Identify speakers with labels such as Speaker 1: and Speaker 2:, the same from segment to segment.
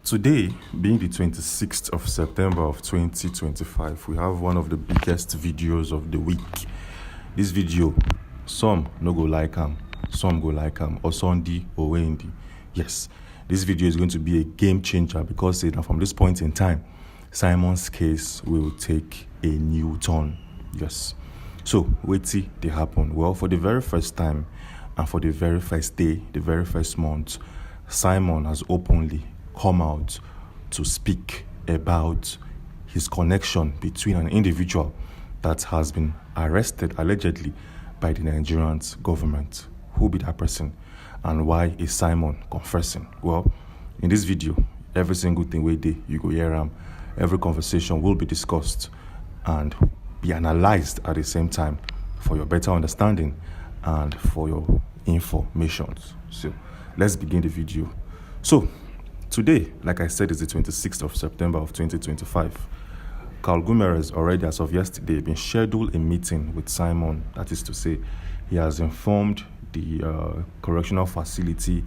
Speaker 1: Today, being the 26th of September of 2025, we have one of the biggest videos of the week. This video, some no go like am, some go like am, or Sunday or Wendy. Yes, this video is going to be a game changer because from this point in time, Simon's case will take a new turn. Yes. So, wetin dey happen? Well, for the very first time and for the very first day, the very first month, Simon has openly come out to speak about his connection between an individual that has been arrested allegedly by the Nigerian government. Who be that person and why is Simon confessing? Well, in this video, every single thing we do, you go hear am. Every conversation will be discussed and be analyzed at the same time for your better understanding and for your information. So let's begin the video. So today, like I said, is the 26th of September of 2025. Carl Gumerez already, as of yesterday, been scheduled a meeting with Simon. That is to say, he has informed the correctional facility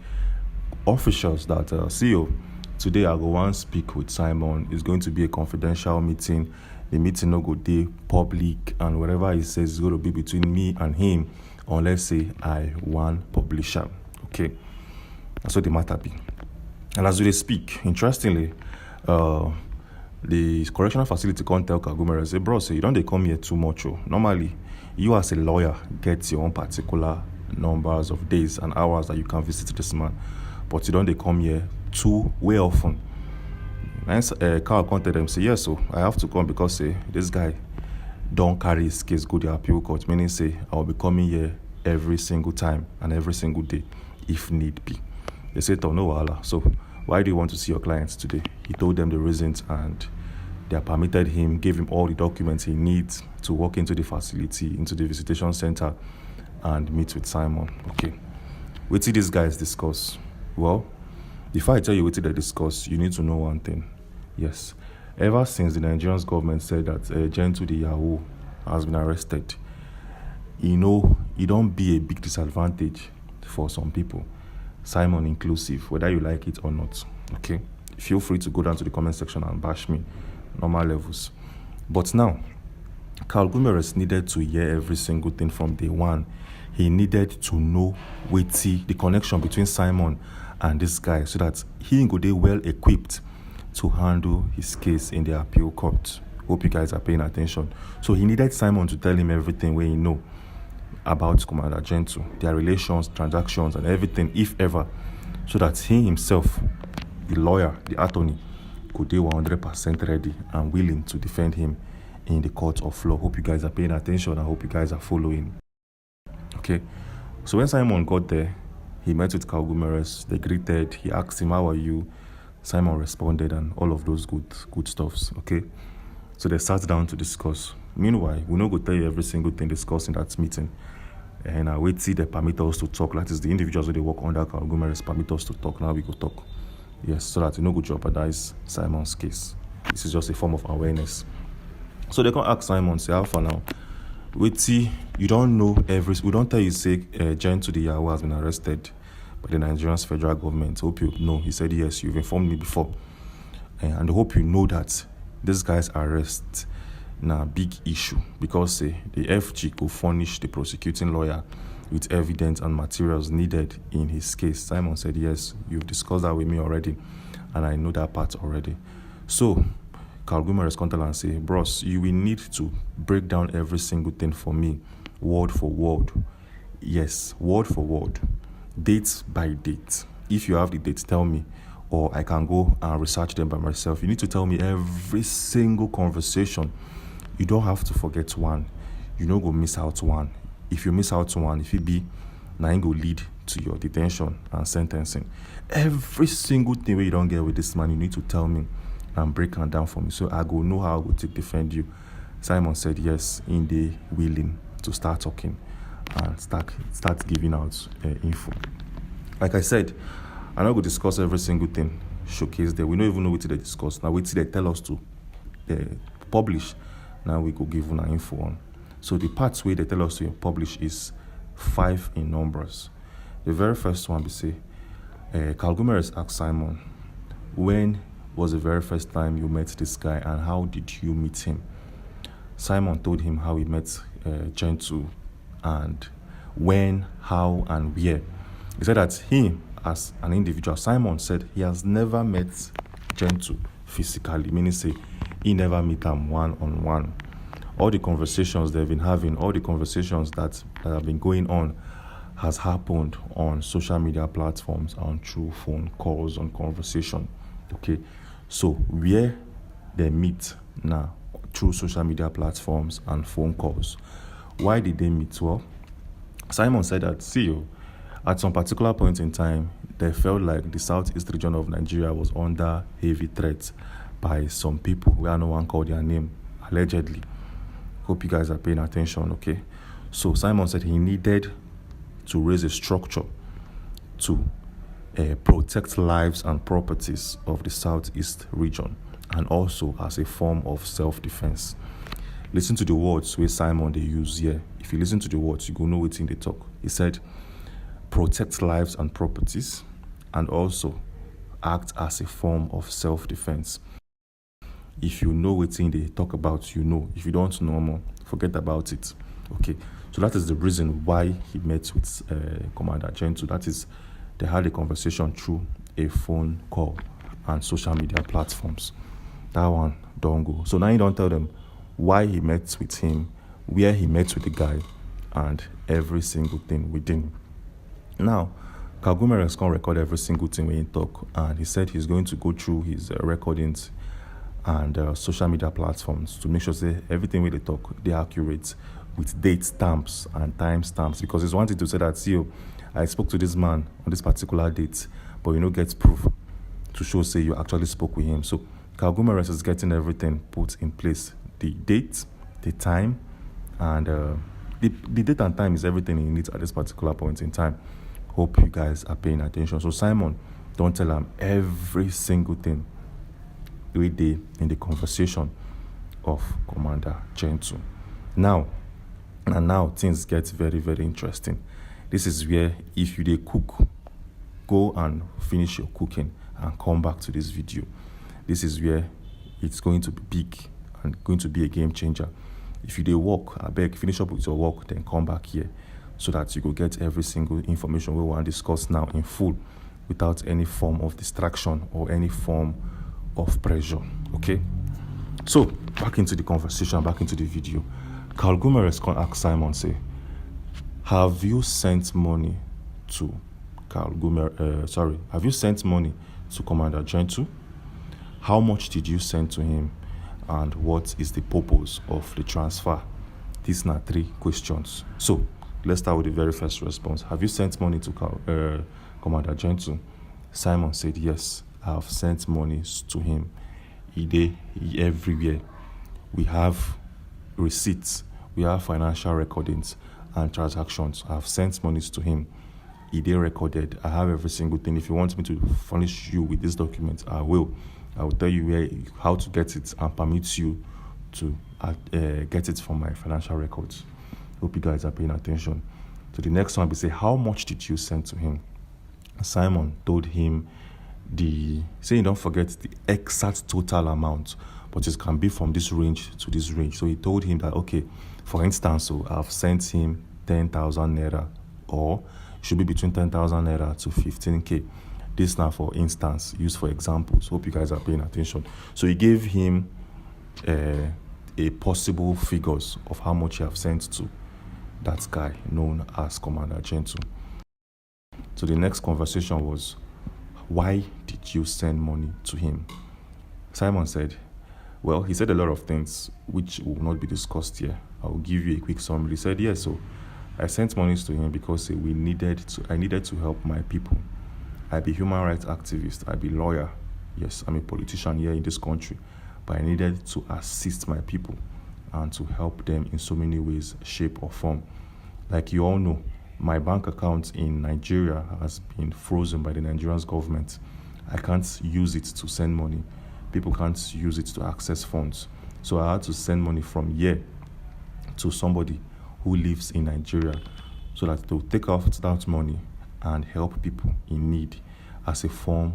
Speaker 1: officials that CEO, today I go want speak with Simon. It's going to be a confidential meeting. The meeting no go dey public, and whatever he says is going to be between me and him, unless say I want publisher. Okay, that's what the matter be. And as we speak, interestingly, the correctional facility can't tell Kagumere, say, bro, say, you don't come here too much. Oh. Normally, you as a lawyer get your own particular numbers of days and hours that you can visit this man. But you don't come here too way often. And Carl can't tell them, say, yes, so I have to come because this guy don't carry his case go to the appeal court. Meaning, say, I'll be coming here every single time and every single day if need be. They said, oh, no, wahala. So why do you want to see your clients today? He told them the reasons and they permitted him, gave him all the documents he needs to walk into the facility, into the visitation center and meet with Simon. Okay. What did these guys discuss? Well, before I tell you what they discuss, you need to know one thing. Yes. Ever since the Nigerian government said that Gentle the Yahoo has been arrested, it don't be a big disadvantage for some people. Simon inclusive, whether you like it or not. Okay, feel free to go down to the comment section and bash me, normal levels. But now, Carl Gumerez needed to hear every single thing from day one. He needed to know the connection between Simon and this guy so that he could be well equipped to handle his case in the appeal court. Hope you guys are paying attention. So he needed Simon to tell him everything where he know about Commander Gentle, their relations, transactions, and everything, if ever, so that he himself, the lawyer, the attorney, could be 100% ready and willing to defend him in the court of law. Hope you guys are paying attention. I hope you guys are following. Okay, so when Simon got there, he met with Carl Gumerez. They greeted. He asked him, "How are you?" Simon responded, and all of those good stuffs. Okay, so they sat down to discuss. Meanwhile, we no go tell you every single thing discussed in that meeting. And I wait till they permit us to talk. That is the individuals who they work under Carl Gumerez permit us to talk. Now we go talk. Yes, so that you no go jeopardize Simon's case. This is just a form of awareness. So they can ask Simon, say, how far now? Wait till you don't know we don't tell you say Gentle the Yahoo has been arrested by the Nigerian federal government. Hope you know. He said yes, you've informed me before. And I hope you know that this guy's arrest now big issue because the FG could furnish the prosecuting lawyer with evidence and materials needed in his case. Simon said, yes, you've discussed that with me already and I know that part already. So Carl Gumerez contacted and say, bros, you will need to break down every single thing for me, word for word. Yes, word for word, date by date. If you have the dates, tell me, or I can go and research them by myself. You need to tell me every single conversation. You don't have to forget one. You don't go miss out one. If you miss out one, if it be, now it go lead to your detention and sentencing. Every single thing where you don't get with this man, you need to tell me and break it down for me. So I go know how I go to defend you. Simon said yes, in the willing to start talking and start giving out info. Like I said, I'm not going to discuss every single thing, showcase there. We don't even know what they discuss. Now wait till they tell us to publish. Now we go give una info on. So the parts where they tell us to publish is 5 in numbers. The very first one we say, Carl Gumerez asked Simon when was the very first time you met this guy, and how did you meet him? Simon told him how he met Gentle, and when, how, and where. He said that he, as an individual, Simon said he has never met Gentle physically, meaning say he never met them one-on-one. All the conversations they've been having, all the conversations that have been going on has happened on social media platforms and through phone calls and conversation. Okay, so where they meet now through social media platforms and phone calls. Why did they meet? Well, Simon said that, at some particular point in time, they felt like the southeast region of Nigeria was under heavy threat by some people where no one called their name, allegedly. Hope you guys are paying attention, okay? So Simon said he needed to raise a structure to protect lives and properties of the southeast region, and also as a form of self-defense. Listen to the words where Simon they use here. If you listen to the words, you go know what's in the talk. He said, protect lives and properties, and also act as a form of self-defense. If you know what's in they talk about, you know. If you don't know more, forget about it. Okay, so that is the reason why he met with Commander Gentle. That is, they had a conversation through a phone call and social media platforms. That one don't go. So now you don't tell them why he met with him, where he met with the guy, and every single thing within. Now, Kagumeres can record every single thing when he talk, and he said he's going to go through his recordings and social media platforms to make sure that everything where they talk, they're accurate with date stamps and time stamps, because he's wanted to say that, I spoke to this man on this particular date, but get proof to show say you actually spoke with him. So Kagumeres is getting everything put in place. The date, the time, and the date and time is everything he needs at this particular point in time. Hope you guys are paying attention. So Simon, don't tell him every single thing we did in the conversation of Commander Gentle. Now things get very, very interesting. This is where, if you cook, go and finish your cooking and come back to this video. This is where it's going to be big and going to be a game changer. If you work, I beg, finish up with your work, then come back here so that you will get every single information we want to discuss now in full, without any form of distraction or any form of pressure. Okay, so back into the conversation, back into the video. Kagumeres can ask Simon, say, have you sent money to have you sent money to Commander Gentle? How much did you send to him, and what is the purpose of the transfer? These are 3 questions. So let's start with the very first response. Have you sent money to Commander Gentle? Simon said, yes, I have sent money to him. He everywhere. We have receipts, we have financial recordings and transactions. I have sent monies to him. He recorded. I have every single thing. If you want me to furnish you with this document, I will. I will tell you how to get it and permit you to get it from my financial records. Hope you guys are paying attention. So the next one, we say, how much did you send to him? Simon told him don't forget the exact total amount, but it can be from this range to this range. So he told him that, okay, for instance, I've sent him 10,000 naira, or it should be between 10,000 naira to 15k. This now for instance, used for examples. Hope you guys are paying attention. So he gave him a possible figures of how much he have sent to that guy known as Commander Gentle. So the next conversation was, why did you send money to him? Simon said, well, he said a lot of things which will not be discussed here. I will give you a quick summary. He said, yes, so I sent monies to him because I needed to help my people. I be human rights activist, I be lawyer. Yes, I'm a politician here in this country, but I needed to assist my people and to help them in so many ways, shape or form. Like you all know, my bank account in Nigeria has been frozen by the Nigerian government. I can't use it to send money. People can't use it to access funds. So I had to send money from here to somebody who lives in Nigeria so that they'll take off that money and help people in need as a form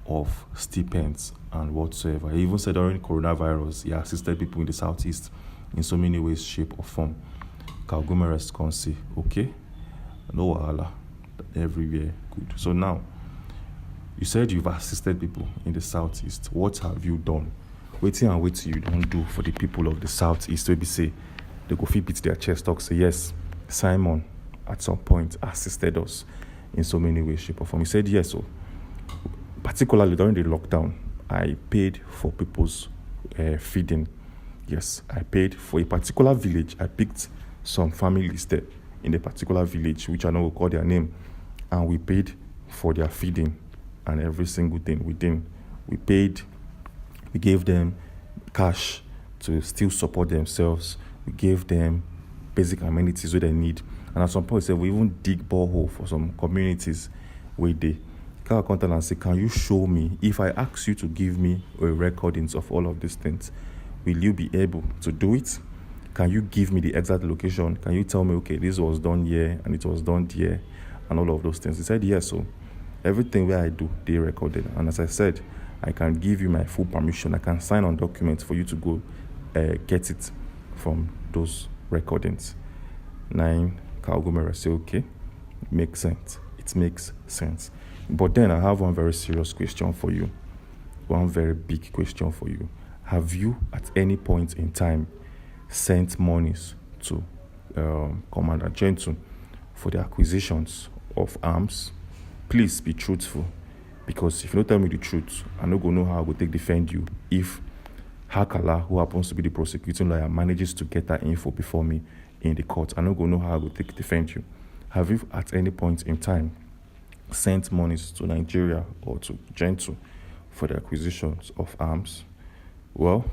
Speaker 1: of stipends and whatsoever. He even said during coronavirus, he assisted people in the southeast in so many ways, shape, or form. Kalgumeres can say, okay, no wahala, everywhere good. So now, you said you've assisted people in the southeast. What have you done? Waiting and waiting you don't do for the people of the southeast. Maybe say they go fit beat their chest talk, say yes, Simon at some point assisted us in so many ways, shape, or form. He said yes. So particularly during the lockdown, I paid for people's feeding. Yes, I paid for a particular village. I picked some families there in a particular village, which I know will call their name, and we paid for their feeding and every single thing within. We paid, we gave them cash to still support themselves. We gave them basic amenities that they need. And at some point, we even dig borehole for some communities where they can contact and say, can you show me, if I ask you to give me a recordings of all of these things, will you be able to do it? Can you give me the exact location? Can you tell me, okay, this was done here and it was done here and all of those things? He said, yes. So everything where I do, they recorded. And as I said, I can give you my full permission. I can sign on documents for you to go get it from those recordings. 9, Kalgumera say, okay, makes sense. It makes sense. But then I have one very serious question for you. One very big question for you. Have you at any point in time sent monies to Commander Gentle for the acquisitions of arms? Please be truthful, because if you don't tell me the truth, I don't go know how I will defend you if Hakala, who happens to be the prosecuting lawyer, manages to get that info before me in the court. I don't go know how I will defend you. Have you at any point in time sent monies to Nigeria or to Gentle for the acquisitions of arms? Well,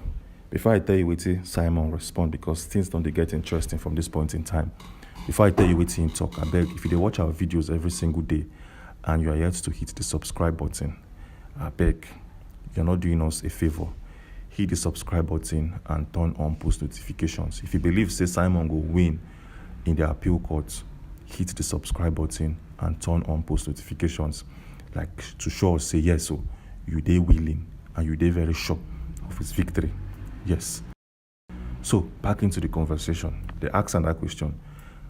Speaker 1: before I tell you what Simon respond, because things don't get interesting from this point in time. Before I tell you what he talk, I beg, if you watch our videos every single day and you are yet to hit the subscribe button, I beg, you're not doing us a favor. Hit the subscribe button and turn on post notifications. If you believe, say Simon will win in the appeal court, hit the subscribe button and turn on post notifications, like to show us, say yes, so you dey willing and you dey very sure of his victory. Yes. So back into the conversation. They asked that question.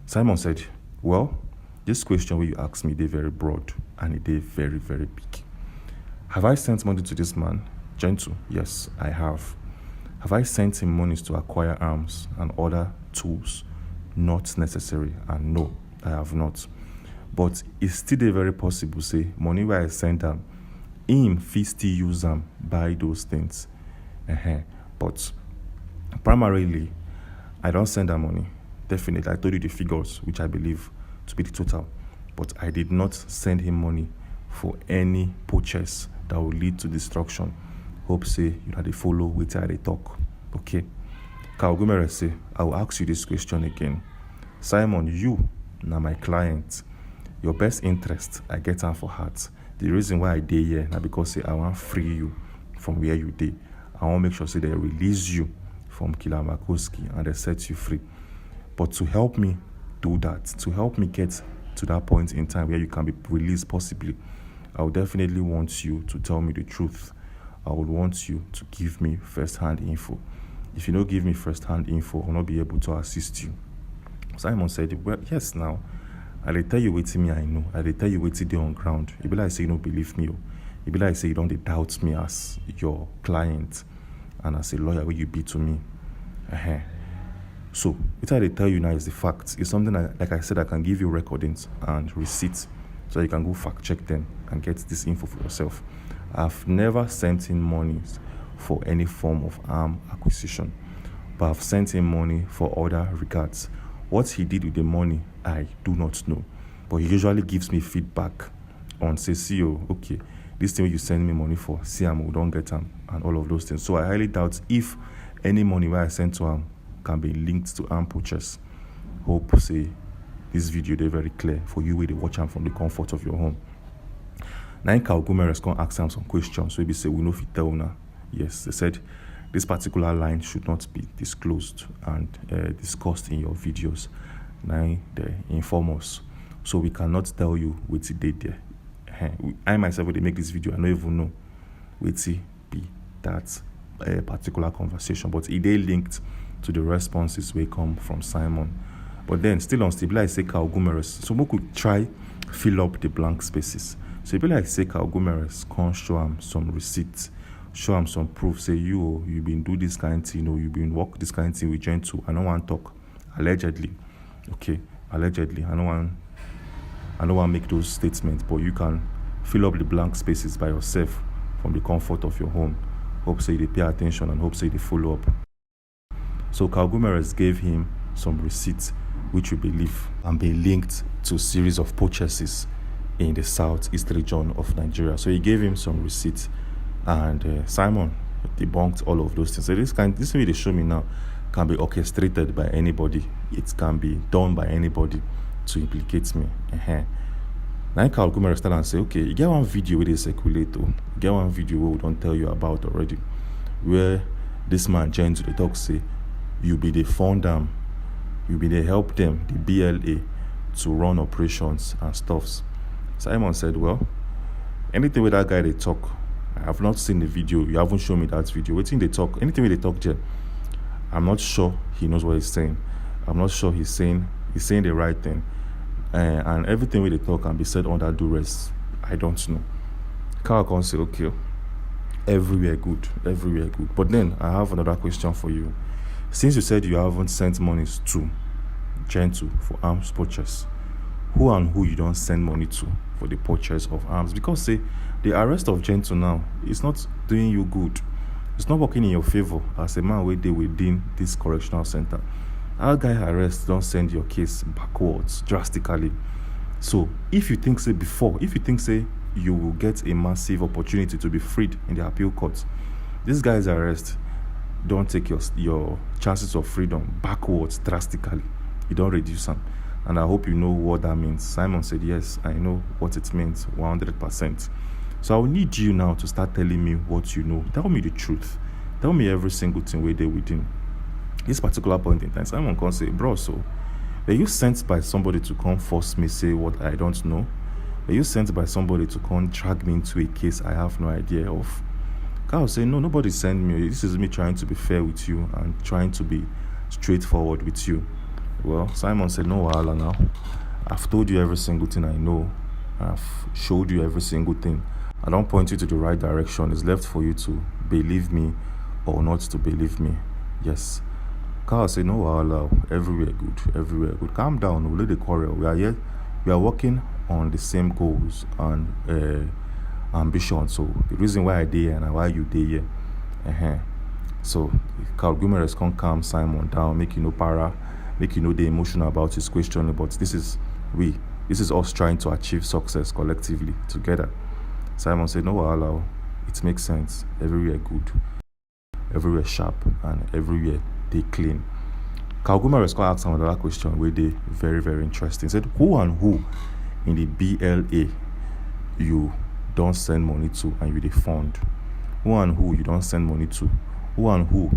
Speaker 1: Simon said, well, this question where you asked me, they very broad and it is very, very big. Have I sent money to this man, Gentle? Yes, I have. Have I sent him monies to acquire arms and other tools? Not necessary, and no, I have not. But it's still very possible, say, money where I send them, him fit still use them, buy those things. But primarily, I don't send that money. Definitely, I told you the figures, which I believe to be the total. But I did not send him money for any purchase that will lead to destruction. Hope say you know they follow with how they talk. Okay. Kalgumere say, I will ask you this question again. Simon, you now my client. Your best interest, I get on for heart. The reason why I did here now because say I want free you from where you did. I want to make sure say they release you from Kilamakoski and they set you free. But to help me do that, to help me get to that point in time where you can be released possibly, I would definitely want you to tell me the truth. I would want you to give me first-hand info. If you don't give me first-hand info, I will not be able to assist you. Simon said, well, yes, now, I tell you what me I know. I tell you what they on ground. It be like say you don't believe me. It be like say you don't doubt me as your client and as a lawyer where you be to me. So, what I tell you now is the facts. It's something like I said, I can give you recordings and receipts so you can go fact check them and get this info for yourself. I've never sent in money for any form of arm acquisition, but I've sent him money for other regards. What he did with the money, I do not know, but he usually gives me feedback on, say, CEO, okay, this thing you send me money for, see we don't get them, and all of those things. So I highly doubt if any money where I sent to him can be linked to arm purchase. Hope, say, this video, they're very clear for you where they watch them from the comfort of your home. Now, Kalgumeres can ask them some questions. So, maybe say, we know if you tell now. Yes, they said this particular line should not be disclosed and discussed in your videos. Now, they inform us. So, we cannot tell you what they did there. I myself, when they make this video, I don't even know wetin be that particular conversation, but e dey linked to the responses wey come from Simon. But then still on still be like say Kalgumeres, so we could try fill up the blank spaces. So e be like say Kalgumeres come show am some receipts, show am some proof, say you been do this kind of thing, you been work this kind of thing with Gentle. I don't want to talk allegedly, okay, allegedly. I don't want make those statements, but you can fill up the blank spaces by yourself from the comfort of your home. Hope say they pay attention and hope say they follow up. So Kalgumeres gave him some receipts which we believe and be linked to a series of purchases in the southeast region of Nigeria. So he gave him some receipts, and Simon debunked all of those things. So this way they show me now can be orchestrated by anybody. It can be done by anybody to implicate me. Now Kalgumeres tell and say, okay, you get one video where they circulate, you get one video where we don't tell you about already, where this man Gentle they talk say, you be the fund them, you be the help them, the BLA, to run operations and stuffs. Simon said, well, anything with that guy they talk, I have not seen the video, you haven't shown me that video. Waiting they talk, anything they talk, Jen, I'm not sure he knows what he's saying. I'm not sure he's saying the right thing. And everything they talk can be said under duress. I don't know. Carl can say, okay, everywhere good. But then I have another question for you. Since you said you haven't sent monies to Gentle for arms purchase, who and who you don't send money to for the purchase of arms? Because say the arrest of Gentle now is not doing you good. It's not working in your favor as a man within this correctional center. Our guy arrest don't send your case backwards drastically. So if you think say you will get a massive opportunity to be freed in the appeal court, this guy's arrest don't take your chances of freedom backwards drastically. You don't reduce them. And I hope you know what that means. Simon said, yes, I know what it means 100%. So I will need you now to start telling me what you know. Tell me the truth. Tell me every single thing we did within this particular point in time. Simon can say, bro, so were you sent by somebody to come force me say what I don't know? Were you sent by somebody to come drag me into a case I have no idea of? Carl say, no, nobody sent me. This is me trying to be fair with you and trying to be straightforward with you. Well, Simon said, no wahala now. I've told you every single thing I know. I've showed you every single thing. I don't point you to the right direction. It's left for you to believe me or not to believe me. Yes. Carl said, no wahala. Everywhere good. Calm down. We'll let the quarrel. We are working on the same goals and ambition. So the reason why I did here and why you did here. So Kalgumeres can calm Simon down, make you no para, make you know the emotional about his question. But this is us trying to achieve success collectively together. Simon said, no wahala. It makes sense. Everywhere good, everywhere sharp, and everywhere they clean. Kalgumeres can ask another question where they very, very interesting. He said, who and who in the BLA you don't send money to and you they fund? Who and who you don't send money to? Who and who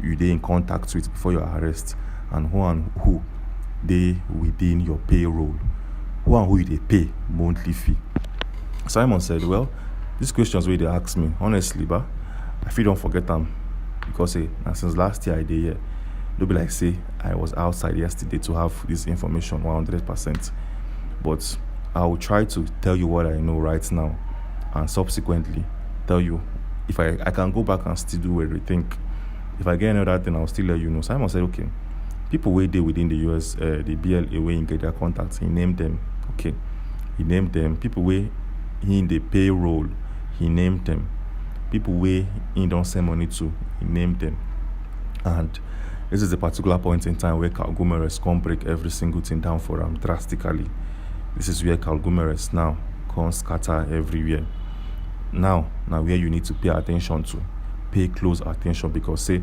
Speaker 1: you they in contact with before your arrest? And who and who they within your payroll? Who and who you they pay monthly fee? Simon said, well, these questions where they ask me, honestly, but I feel don't forget them. Because since last year I did here, they'll be like, say, I was outside yesterday to have this information 100%. But I will try to tell you what I know right now and subsequently tell you if I can go back and still do everything. If I get another thing, I'll still let you know. Simon said, okay, people where they within the US, the BLA where you get their contacts, he named them. Okay, he named them. People where he in the payroll, he named them. People where he don't send money to, he named them. And this is a particular point in time where Kalgumeres can break every single thing down for him drastically. This is where Kalgumeres now can scatter everywhere. Now where you need to pay attention to. Pay close attention, because say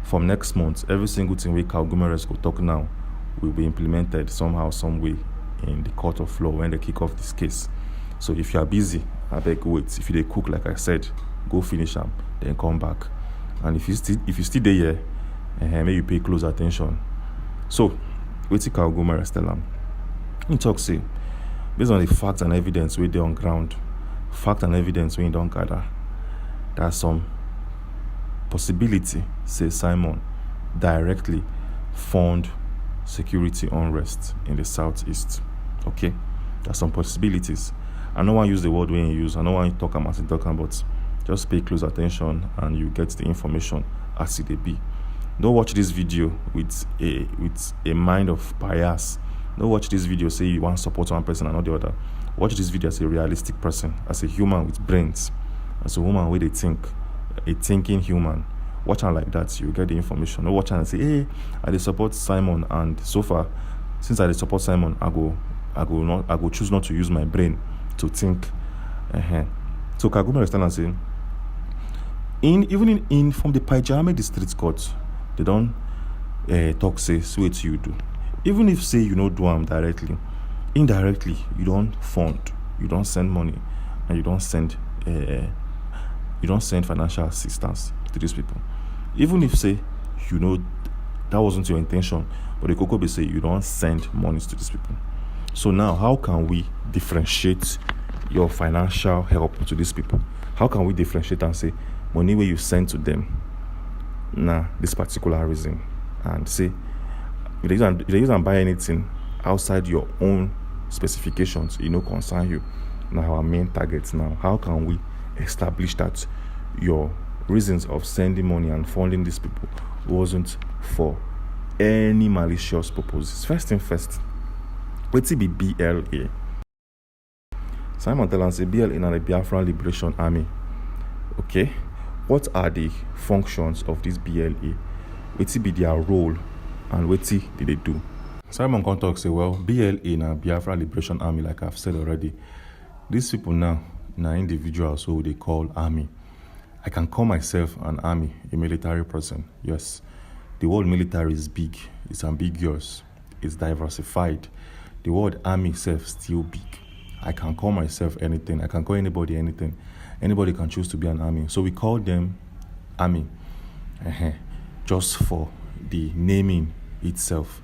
Speaker 1: from next month, every single thing where Kalgumeres go talk now will be implemented somehow, some way in the court of law when they kick off this case. So if you are busy, I beg wait. If you dey cook, like I said, go finish them, then come back. And if you still there here, maybe you pay close attention. So wait till Kalgumeres tell them. He talk say, based on the facts and evidence we dey on ground, fact and evidence we don't gather, there's some possibility, say Simon, directly fund security unrest in the southeast. Okay, there's some possibilities. I don't want to use the word when you use. I don't want to talk about it, but just pay close attention and you get the information as it be. Don't watch this video with a mind of bias. Don't watch this video say you want to support one person and not the other. Watch this video as a realistic person, as a human with brains, as a woman with a thinking human. Watch her like that, you get the information. Don't watch her and say, hey, I dey support Simon, and so far, since I dey support Simon, I go choose not to use my brain to think. So Kaguma understand and say, even from the Pajame district court, they don't talk say what you do. Even if say you don't do them directly, indirectly you don't fund, you don't send money, and you don't send financial assistance to these people. Even if say that wasn't your intention, but the Coco be say you don't send money to these people. So now how can we differentiate your financial help to these people? How can we differentiate and say money where you send to them, this particular reason, and say if they use and buy anything outside your own specifications, concern you. Now our main targets now. How can we establish that your reasons of sending money and funding these people wasn't for any malicious purposes? First thing first, what's it be BLA? Simon tell us BLA in the Biafraland Liberation Army. Okay, what are the functions of this BLA? What's it be their role, and what did they do? Simon can talk say, well, BLA in a Biafraland Liberation Army, like I've said already. These people now individuals who they call army. I can call myself an army, a military person. Yes, the word military is big, it's ambiguous, it's diversified. The word army itself still big. I can call myself anything. I can call anybody anything. Anybody can choose to be an army. So we call them army, just for the naming itself.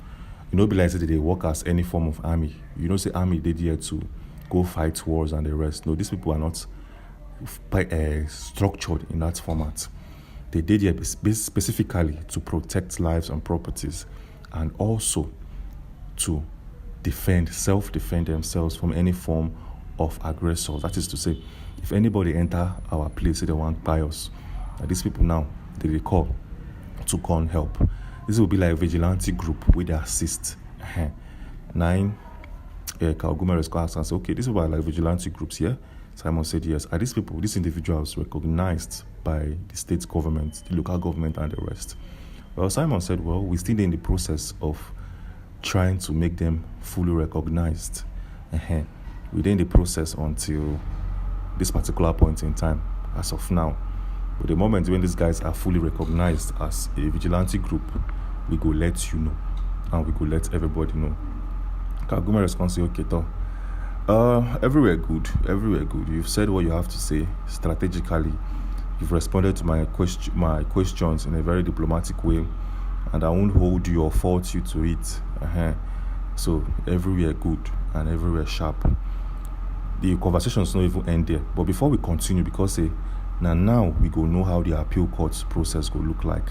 Speaker 1: Be like say they work as any form of army. You don't say army they there to go fight wars and the rest. No, these people are not structured in that format. They did here specifically to protect lives and properties, and also to self-defend themselves from any form of aggressors. That is to say, if anybody enter our place, they want to buy us. These people now, they call to come help. This will be like a vigilante group where they assist. Kaguma responds and say, okay, these are like vigilante groups here. Simon said yes. Are these individuals recognized by the state government, the local government, and the rest? Well, Simon said, well, we're still in the process of trying to make them fully recognized. We're in the process until this particular point in time, as of now. But the moment when these guys are fully recognized as a vigilante group, we go let you know, and we go let everybody know. Kaguma responds, okay, everywhere good. You've said what you have to say strategically. You've responded to my questions in a very diplomatic way, and I won't hold you or fault you to it. So everywhere good and everywhere sharp. The conversations not even end there. But before we continue, because now we go know how the appeal court process will look like.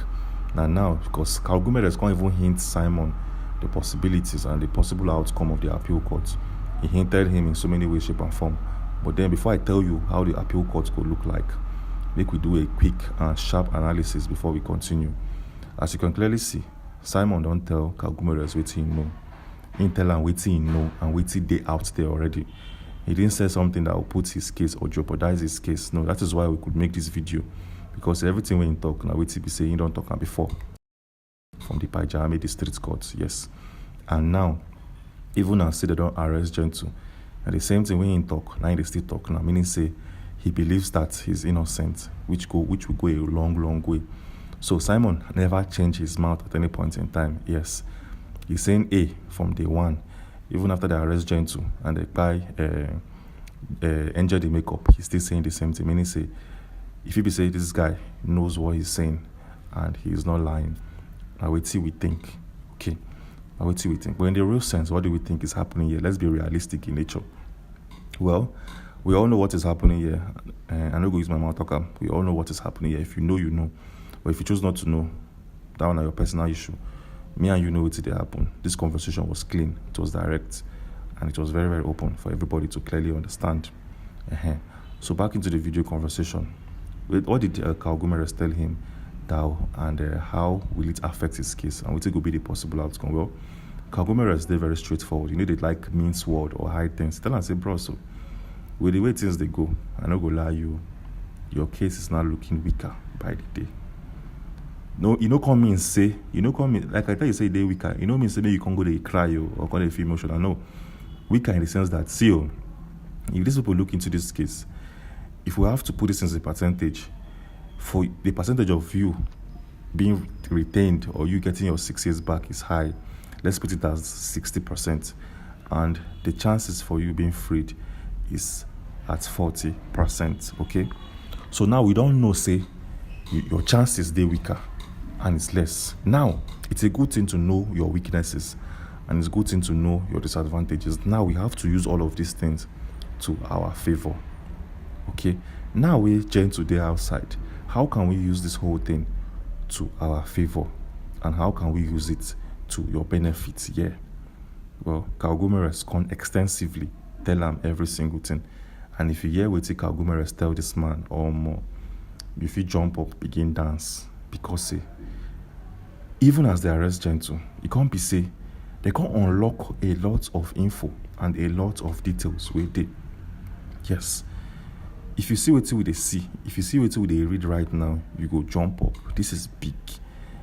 Speaker 1: Now because Kaguma can't even hint Simon the possibilities and the possible outcome of the appeal court. He hinted him in so many ways, shape, and form. But then before I tell you how the appeal court could look like, make we do a quick and sharp analysis before we continue. As you can clearly see, Simon don't tell Kaguma what he know. He tell him what he know and what they out there already. He didn't say something that will put his case or jeopardize his case. No, that is why we could make this video. Because everything when he talk, now what he be saying, he don't talk before. From the Pajame district court, yes. And now, even as say they don't arrest Gentle, and the same thing when he talk, now they still talk now, meaning say he believes that he's innocent, which will go a long way. So Simon never changed his mouth at any point in time. Yes, he's saying A from day one, even after they arrest Gentle and the guy injure the makeup, he's still saying the same thing. Meaning say, if he be say this guy knows what he's saying and he's not lying, now wait till we think. Okay. What do we think? But in the real sense, what do we think is happening here? Let's be realistic in nature. Well, We all know what is happening here. I no go use my mouth talk. We all know what is happening here. If you know, you know. But if you choose not to know, that one is your personal issue. Me and you know what did happen. This conversation was clean. It was direct. And it was very, very open for everybody to clearly understand. So back into the video conversation. What did Gumeres tell him now, and how will it affect his case, and what will be the possible outcome? Well, Gumeres, they're very straightforward. You know, they like mince word or hide things. Tell and say, bro, so with the way things they go, I no go lie you, your case is now looking weaker by the day. No, you know, come in say, like I tell you, say they weaker. You know, mean say maybe you can't go they cry or can they feel emotional. No, weaker in the sense that, see, if these people look into this case, if we have to put this in a percentage, for the percentage of you being retained or you getting your 6 years back is high, let's put it as 60%, and the chances for you being freed is at 40%. Okay, so now we don't know, say your chances they weaker and it's less. Now it's a good thing to know your weaknesses, and it's a good thing to know your disadvantages. Now we have to use all of these things to our favor. Okay, now we're gentle there outside. How can we use this whole thing to our favor, and how can we use it to your benefit? Yeah, well, Gumeres can extensively tell him every single thing, and if you hear what Gumeres tell this man or more, if you jump up, begin dance, because even as they arrest gentle, you can't be say they can unlock a lot of info and a lot of details with it. Yes. If you see what they see, if you see what they read right now, you go jump up. This is big.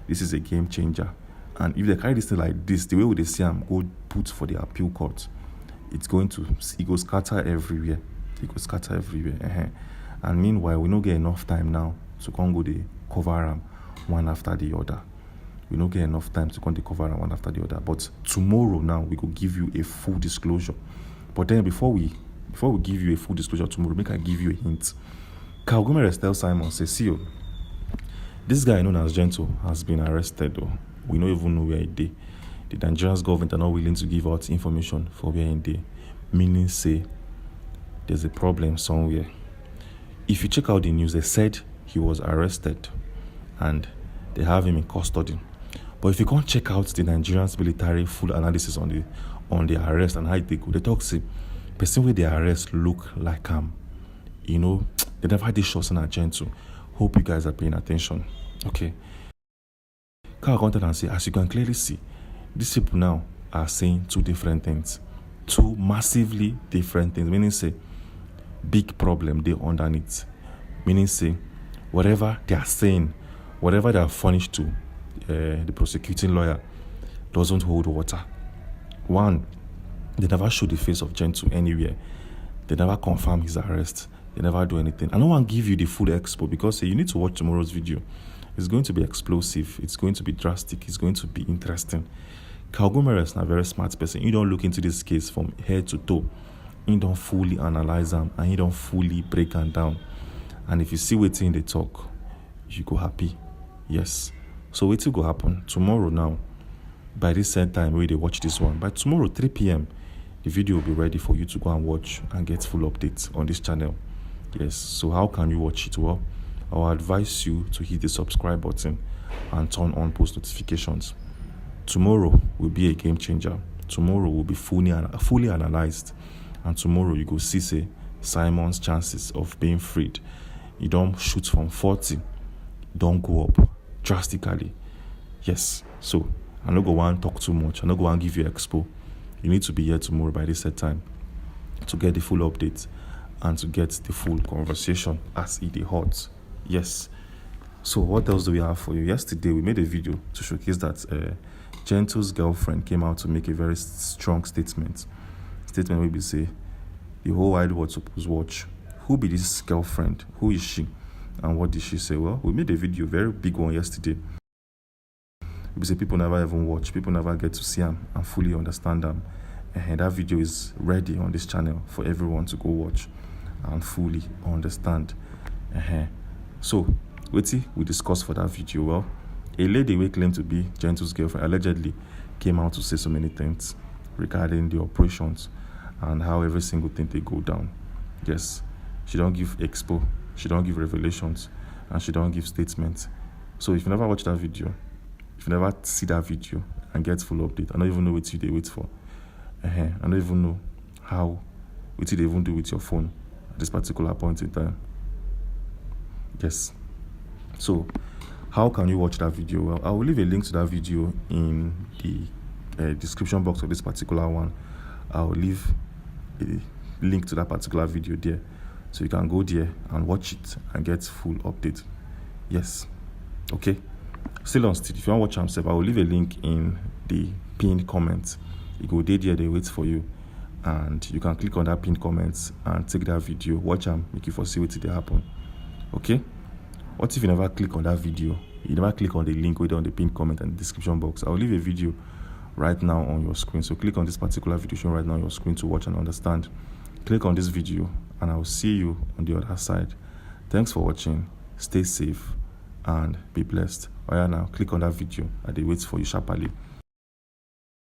Speaker 1: This is a game changer. And if they carry this thing like this, the way they see them go put for the appeal court, it goes scatter everywhere. It goes scatter everywhere. And meanwhile, we don't get enough time now to come go they cover them one after the other. We don't get enough time to come they cover them one after the other. But tomorrow now, we will give you a full disclosure. But then before we give you a full disclosure tomorrow, make I give you a hint. Gumeres tell Simon, say, see, this guy known as Gentle has been arrested, though. We don't even know where he did. The Nigerian government are not willing to give out information for where he did. Meaning, say, there's a problem somewhere. If you check out the news, they said he was arrested and they have him in custody. But if you can't check out the Nigerian military full analysis on the arrest and how they go, they talk, say, person with the arrest look like they never had this shots on Gentle. Hope you guys are paying attention. Okay. Can I and say, as you can clearly see, these people now are saying two different things. Two massively different things. Meaning say, big problem they underneath. Meaning say, whatever they are saying, whatever they are furnished to the prosecuting lawyer doesn't hold water. One, they never show the face of Gentle anywhere. They never confirm his arrest. They never do anything. I don't want to give you the full expo because you need to watch tomorrow's video. It's going to be explosive. It's going to be drastic. It's going to be interesting. Gumeres is a very smart person. You don't look into this case from head to toe. You don't fully analyze them and you don't fully break them down. And if you see what's in the talk, you go happy. Yes. So what will go happen tomorrow now? By this same time where they watch this one, by tomorrow 3 p.m. the video will be ready for you to go and watch and get full updates on this channel. Yes, so how can you watch it? Well, I will advise you to hit the subscribe button and turn on post notifications. Tomorrow will be a game changer. Tomorrow will be fully analyzed, and tomorrow you go see say Simon's chances of being freed. You don't shoot from 40, don't go up drastically. Yes, so I'm not going to talk too much. I'm not going to give you expo. You need to be here tomorrow by this set time to get the full update and to get the full conversation as it is hot. Yes. So what else do we have for you? Yesterday we made a video to showcase that Gentle's girlfriend came out to make a very strong statement. Statement where we say the whole wide world supposed watch. Who be this girlfriend? Who is she? And what did she say? Well, we made a video, very big one yesterday. We say people never even watch, people never get to see them and fully understand them. And that video is ready on this channel for everyone to go watch and fully understand. So, what we discussed for that video? Well, a lady we claim to be Gentle's girlfriend allegedly came out to say so many things regarding the operations and how every single thing they go down. Yes, she don't give expo, she don't give revelations, and she don't give statements. So if you never watch that video, if you never see that video and get full update, I don't even know what you they wait for. I don't even know how what you they even do with your phone at this particular point in time. Yes. So how can you watch that video? Well, I will leave a link to that video in the description box of this particular one. I will leave a link to that particular video there, so you can go there and watch it and get full update. Yes. Okay. Still on still. If you want to watch yourself, I will leave a link in the pinned comments. You go there, they wait for you, and you can click on that pinned comments and take that video, watch them, make you foresee what they happen. Okay. What if you never click on that video? You never click on the link wait on the pinned comment and the description box. I will leave a video right now on your screen. So click on this particular video shown right now on your screen to watch and understand. Click on this video and I will see you on the other side. Thanks for watching. Stay safe and be blessed. Oh yeah, now click on that video and they wait for you sharply.